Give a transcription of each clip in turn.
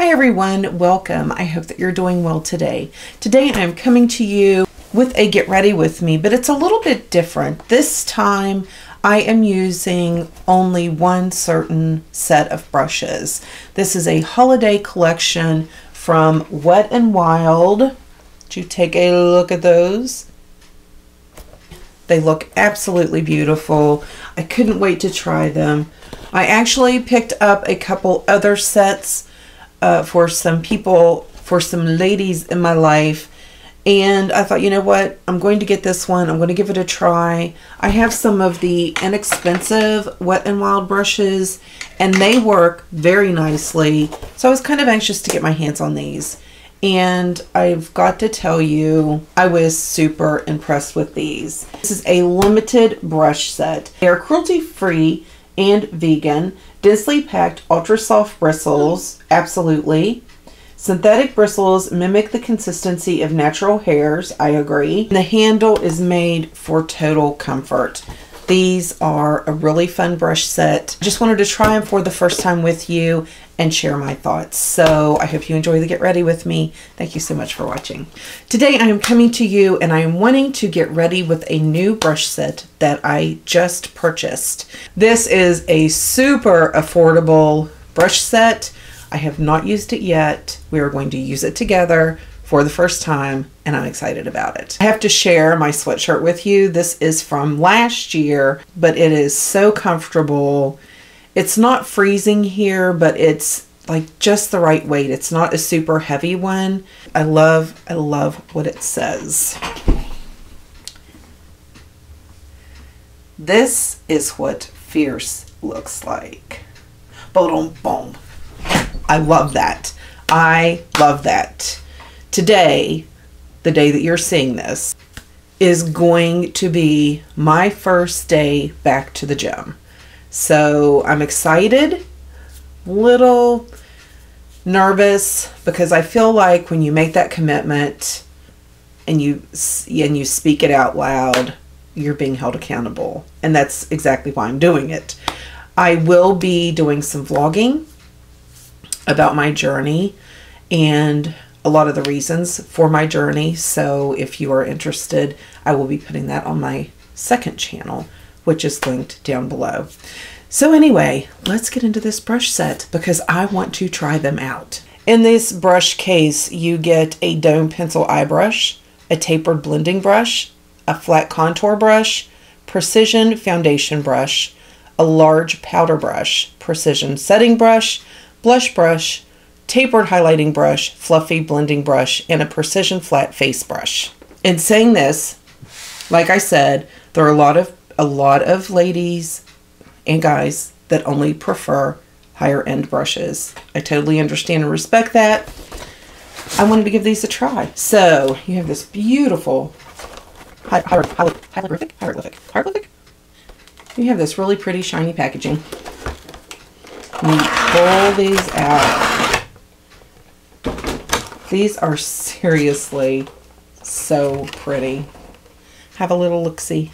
Hi everyone, welcome. I hope that you're doing well today. Today I'm coming to you with a get ready with me, but it's a little bit different. This time I am using only one certain set of brushes. This is a holiday collection from Wet n Wild. Did you take a look at those? They look absolutely beautiful. I couldn't wait to try them. I actually picked up a couple other sets for some people, for some ladies in my life, and I thought, you know what, I'm going to get this one. I'm going to give it a try. I have some of the inexpensive Wet n Wild brushes and they work very nicely, so I was kind of anxious to get my hands on these, and I've got to tell you, I was super impressed with these. This is a limited brush set. They are cruelty free and vegan, densely packed ultra soft bristles, absolutely. Synthetic bristles mimic the consistency of natural hairs, I agree. The handle is made for total comfort. These are a really fun brush set. Just wanted to try them for the first time with you and share my thoughts. So I hope you enjoy the get ready with me. Thank you so much for watching. Today I am coming to you and I am wanting to get ready with a new brush set that I just purchased. This is a super affordable brush set. I have not used it yet. We are going to use it together for the first time and I'm excited about it. I have to share my sweatshirt with you. This is from last year, but it is so comfortable. It's not freezing here, but it's like just the right weight. It's not a super heavy one. I love what it says. This is what fierce looks like. Boom, boom. I love that. I love that. Today, the day that you're seeing this, is going to be my first day back to the gym. So I'm excited, a little nervous, because I feel like when you make that commitment and you speak it out loud, you're being held accountable. And that's exactly why I'm doing it. I will be doing some vlogging about my journey and a lot of the reasons for my journey. So if you are interested, I will be putting that on my second channel, which is linked down below. So anyway, let's get into this brush set because I want to try them out. In this brush case, you get a dome pencil eye brush, a tapered blending brush, a flat contour brush, precision foundation brush, a large powder brush, precision setting brush, blush brush, tapered highlighting brush, fluffy blending brush, and a precision flat face brush. In saying this, like I said, there are a lot of ladies and guys that only prefer higher end brushes. I totally understand and respect that. I wanted to give these a try. So you have this beautiful hieroglyphic. You have this really pretty shiny packaging. And you pull these out. These are seriously so pretty. Have a little look-see.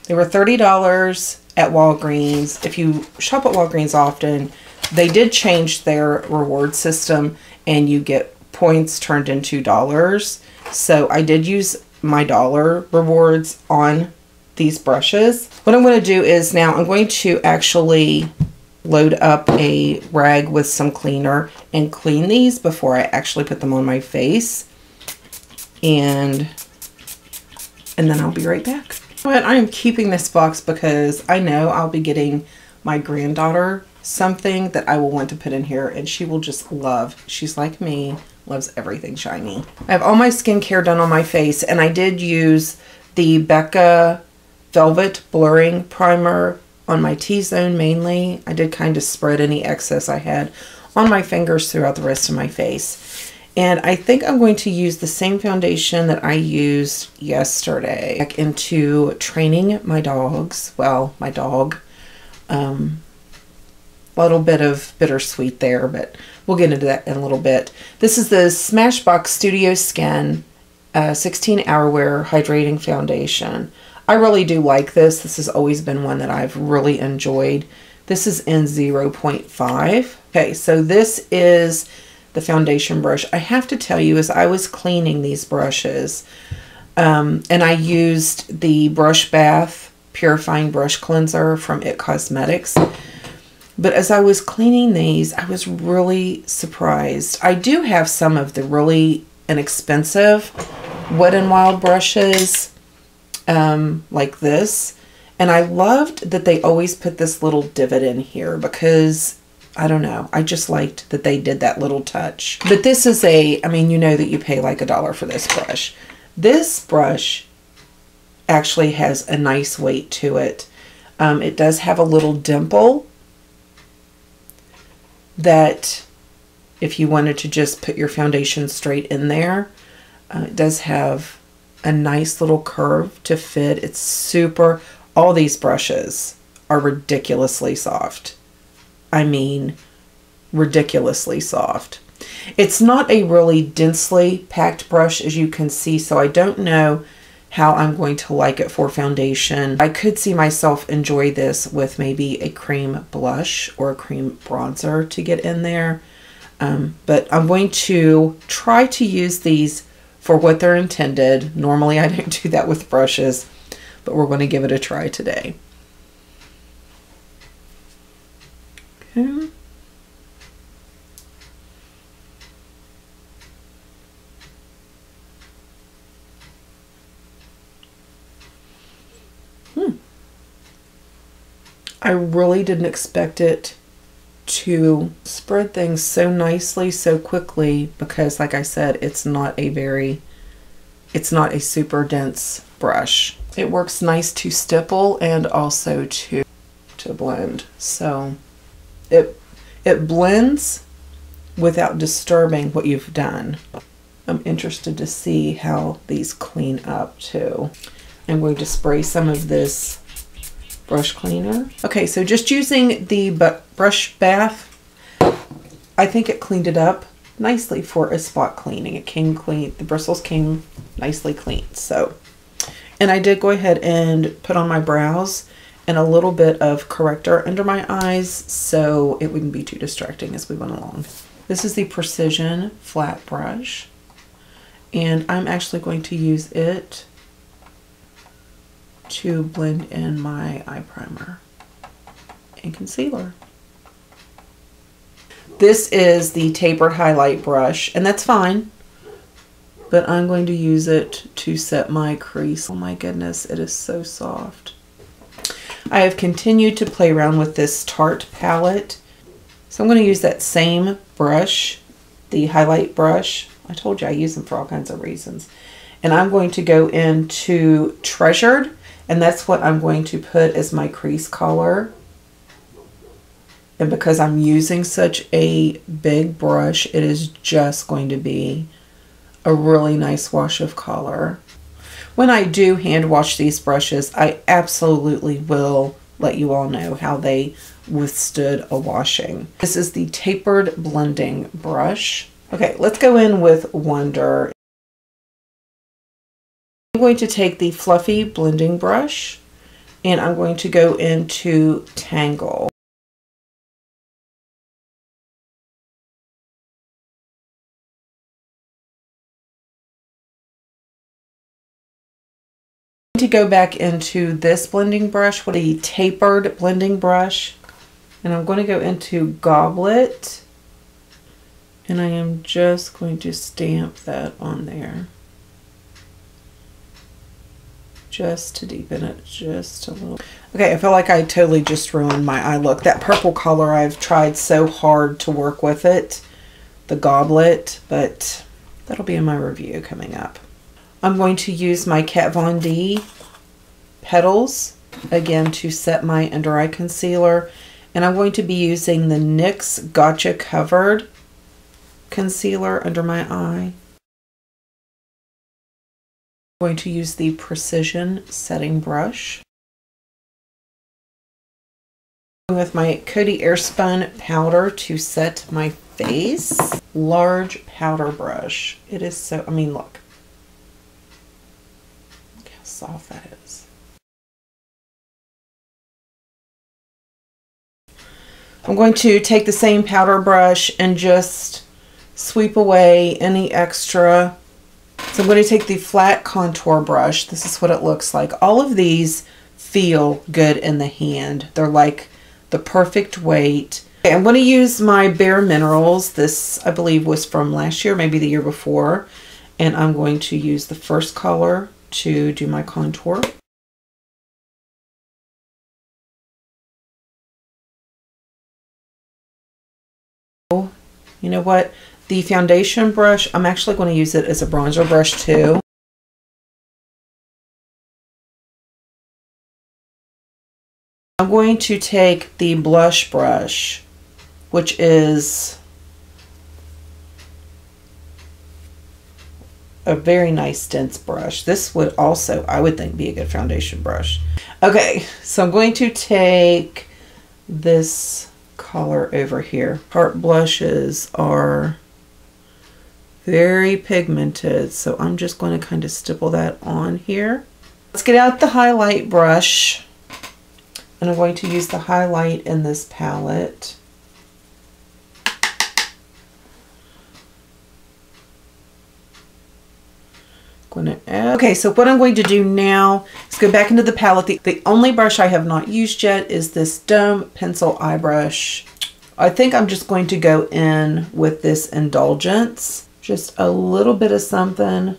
They were $30 at Walgreens. If you shop at Walgreens often, they did change their reward system and you get points turned into dollars. So I did use my dollar rewards on these brushes. What I'm going to do is now I'm going to actually load up a rag with some cleaner and clean these before I actually put them on my face. And then I'll be right back. But I am keeping this box because I know I'll be getting my granddaughter something that I will want to put in here and she will just love. She's like me, loves everything shiny. I have all my skincare done on my face and I did use the Becca Velvet Blurring Primer on my T-zone mainly. I did kind of spread any excess I had on my fingers throughout the rest of my face. And I think I'm going to use the same foundation that I used yesterday back into training my dogs. Well, my dog. A little bit of bittersweet there, but we'll get into that in a little bit. This is the Smashbox Studio Skin 16 Hour Wear Hydrating Foundation. I really do like this. This has always been one that I've really enjoyed This is in 0.5. Okay, so this is the foundation brush. I have to tell you, as I was cleaning these brushes, and I used the Brush Bath Purifying Brush Cleanser from IT Cosmetics. But as I was cleaning these, I was really surprised. I do have some of the really inexpensive Wet n Wild brushes, like this. And I loved that they always put this little divot in here because, I don't know, I just liked that they did that little touch. But this is I mean, you know that you pay like $1 for this brush. This brush actually has a nice weight to it. It does have a little dimple that if you wanted to just put your foundation straight in there, it does have a nice little curve to fit. It's super, all these brushes are ridiculously soft. I mean, ridiculously soft. It's not a really densely packed brush, as you can see, so I don't know how I'm going to like it for foundation. I could see myself enjoy this with maybe a cream blush or a cream bronzer to get in there. But I'm going to try to use these for what they're intended. Normally I don't do that with brushes, but we're going to give it a try today. Okay. I really didn't expect it to spread things so nicely, so quickly, because like I said, it's not a super dense brush. It works nice to stipple and also to blend. So it blends without disturbing what you've done. I'm interested to see how these clean up too. I'm going to spray some of this brush cleaner. Okay, so just using the Brush Bath, I think it cleaned it up nicely for a spot cleaning. It came clean, the bristles came nicely clean. So, and I did go ahead and put on my brows and a little bit of corrector under my eyes so it wouldn't be too distracting as we went along. This is the Precision Flat Brush, and I'm actually going to use it to blend in my eye primer and concealer. This is the tapered highlight brush, and that's fine, but I'm going to use it to set my crease. Oh my goodness, it is so soft. I have continued to play around with this Tarte palette, so I'm going to use that same brush, the highlight brush. I told you I use them for all kinds of reasons. And I'm going to go into Treasured, and that's what I'm going to put as my crease color. And because I'm using such a big brush, it is just going to be a really nice wash of color. When I do hand wash these brushes, I absolutely will let you all know how they withstood a washing. This is the Tapered Blending Brush. Okay, let's go in with Wonder. I'm going to take the fluffy blending brush and I'm going to go into Tangle. To go back into this blending brush with a tapered blending brush, and I'm going to go into Goblet, and I am just going to stamp that on there just to deepen it just a little. Okay, I feel like I totally just ruined my eye look. That purple color, I've tried so hard to work with it, the Goblet, but that'll be in my review coming up. I'm going to use my Kat Von D Petals again to set my under eye concealer, and I'm going to be using the NYX Gotcha Covered concealer under my eye. I'm going to use the Precision Setting Brush with my Coty Airspun powder to set my face. Large powder brush. It is so, I mean, look how soft that is. I'm going to take the same powder brush and just sweep away any extra. So I'm going to take the flat contour brush. This is what it looks like. All of these feel good in the hand. They're like the perfect weight. Okay, I'm going to use my Bare Minerals. This, I believe, was from last year, maybe the year before. And I'm going to use the first color to do my contour. You know what? The foundation brush, I'm actually going to use it as a bronzer brush too. I'm going to take the blush brush, which is a very nice dense brush. This would also, I would think, be a good foundation brush. Okay, so I'm going to take this color over here. Tarte blushes are very pigmented, so I'm just going to kind of stipple that on here. Let's get out the highlight brush, and I'm going to use the highlight in this palette. Okay, so what I'm going to do now is go back into the palette. The only brush I have not used yet is this Dome Pencil Eye Brush. I think I'm just going to go in with this Indulgence. Just a little bit of something.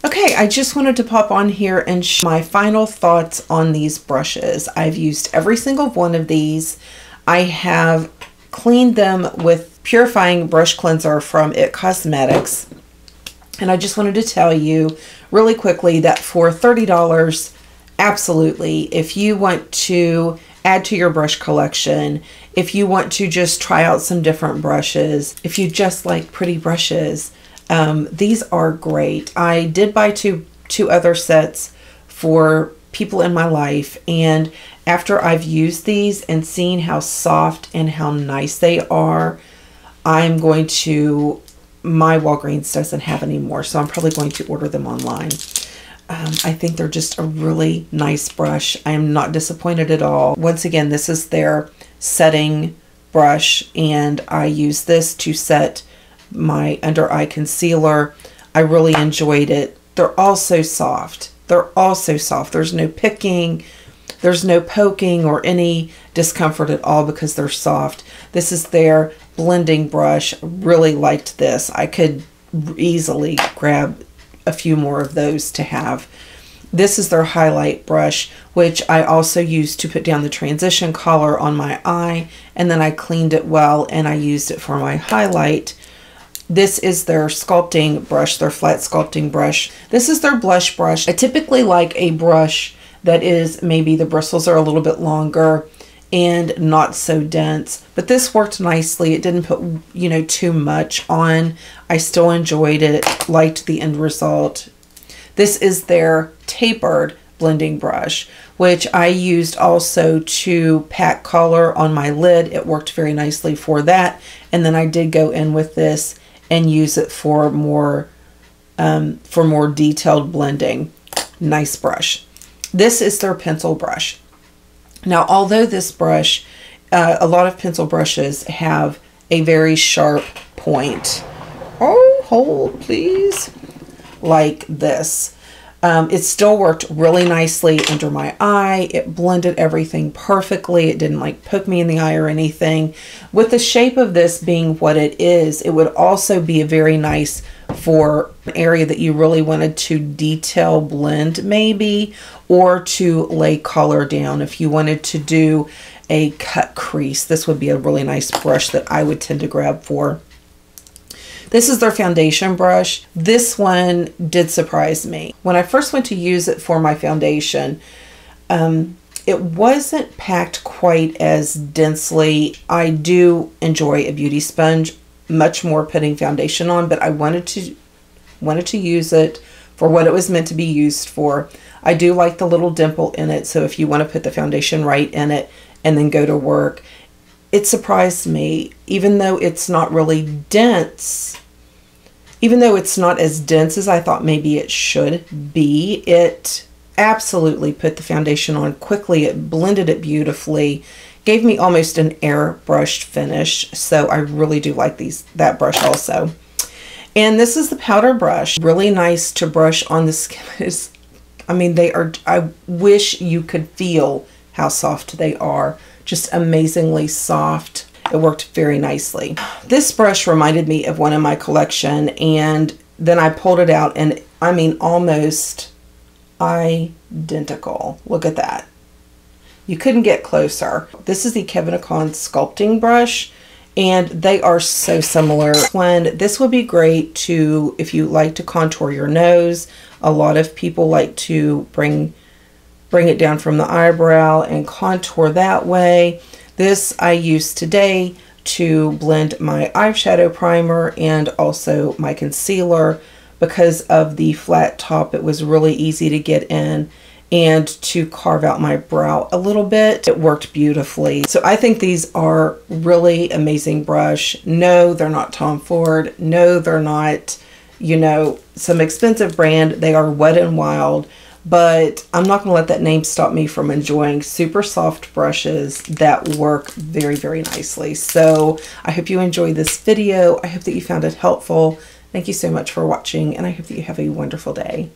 Okay, I just wanted to pop on here and share my final thoughts on these brushes. I've used every single one of these. I have cleaned them with Purifying Brush Cleanser from IT Cosmetics. And I just wanted to tell you really quickly that for $30, absolutely, if you want to add to your brush collection, if you want to just try out some different brushes, if you just like pretty brushes, these are great. I did buy two other sets for people in my life, and after I've used these and seen how soft and how nice they are, I'm going to... my Walgreens doesn't have any more, so I'm probably going to order them online. I think they're just a really nice brush. I am not disappointed at all. Once again, this is their setting brush, and I use this to set my under eye concealer. I really enjoyed it. They're all so soft. They're all so soft. There's no picking, there's no poking or any discomfort at all because they're soft. This is their blending brush. Really liked this. I could easily grab a few more of those to have. This is their highlight brush, which I also used to put down the transition color on my eye, and then I cleaned it well and I used it for my highlight. This is their sculpting brush, their flat sculpting brush. This is their blush brush. I typically like a brush that is maybe the bristles are a little bit longer and not so dense, but this worked nicely. It didn't put, you know, too much on. I still enjoyed it, liked the end result. This is their tapered blending brush, which I used also to pack color on my lid. It worked very nicely for that. And then I did go in with this and use it for more detailed blending. Nice brush. This is their pencil brush. Now, although this brush, a lot of pencil brushes have a very sharp point. Oh, hold please. Like this. It still worked really nicely under my eye. It blended everything perfectly. It didn't like poke me in the eye or anything. With the shape of this being what it is, it would also be a very nice for an area that you really wanted to detail blend maybe, or to lay color down. If you wanted to do a cut crease, this would be a really nice brush that I would tend to grab for. This is their foundation brush. This one did surprise me. When I first went to use it for my foundation, it wasn't packed quite as densely. I do enjoy a beauty sponge much more putting foundation on, but I wanted to use it for what it was meant to be used for. I do like the little dimple in it, so if you want to put the foundation right in it and then go to work. It surprised me, even though it's not really dense, even though it's not as dense as I thought maybe it should be, it absolutely put the foundation on quickly. It blended it beautifully, gave me almost an airbrushed finish. So I really do like that brush also. And this is the powder brush. Really nice to brush on the skin. I mean, they are, I wish you could feel how soft they are. Just amazingly soft. It worked very nicely. This brush reminded me of one in my collection, and then I pulled it out, and I mean almost identical. Look at that. You couldn't get closer. This is the Kevyn Aucoin sculpting brush, and they are so similar. This would be great to, if you like to contour your nose. A lot of people like to bring it down from the eyebrow and contour that way. This I used today to blend my eyeshadow primer and also my concealer. Because of the flat top, it was really easy to get in and to carve out my brow a little bit. It worked beautifully. So I think these are really amazing brush. No, they're not Tom Ford. No, they're not, you know, some expensive brand. They are Wet n Wild. But I'm not going to let that name stop me from enjoying super soft brushes that work very, very nicely. So I hope you enjoyed this video. I hope that you found it helpful. Thank you so much for watching, and I hope that you have a wonderful day.